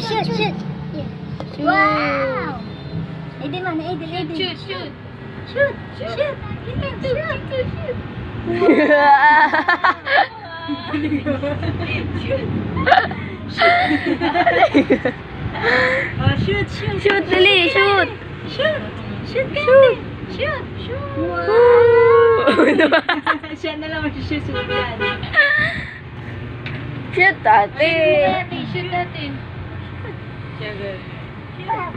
Shoot. Wow! Aiden man, Aiden. Shoot. Shoot. Shoot, dali, shoot. Wow! Siya na lang mag-shoot yan. Shoot, ate. Shoot natin.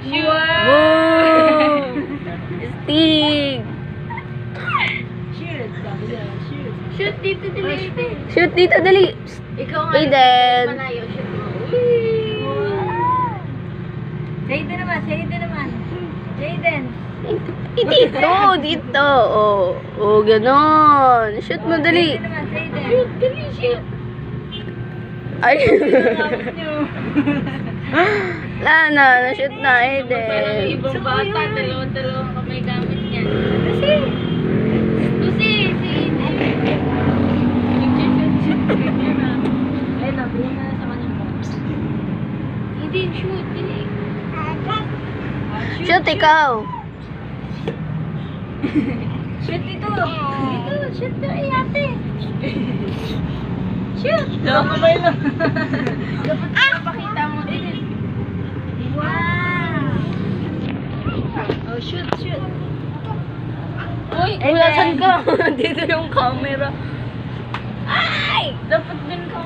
Wow! Stig. Shoot dito, dali. Shoot dito, dali. Ikaw nga. Aiden. Malayo, shoot mo. Aiden naman. Aiden. Dito. Oh, ganon. Shoot mo, dali. Aiden naman, Aiden. Shoot. Ay. Na-shoot na, Aiden. Ibang bata, dalawang kamay gamit niya. Kasi, si Aiden. Shoot. Ayun na, bilhin na sa kanyang box. Aiden, shoot. Dili. Shoot, ikaw. Shoot dito. Shoot to, ate. Shoot. Kamay lang. Dapat pakita mo din. Wow. Oh, shoot. Uy, ulasan ka. Dito yung camera. Ay! Dapat din ka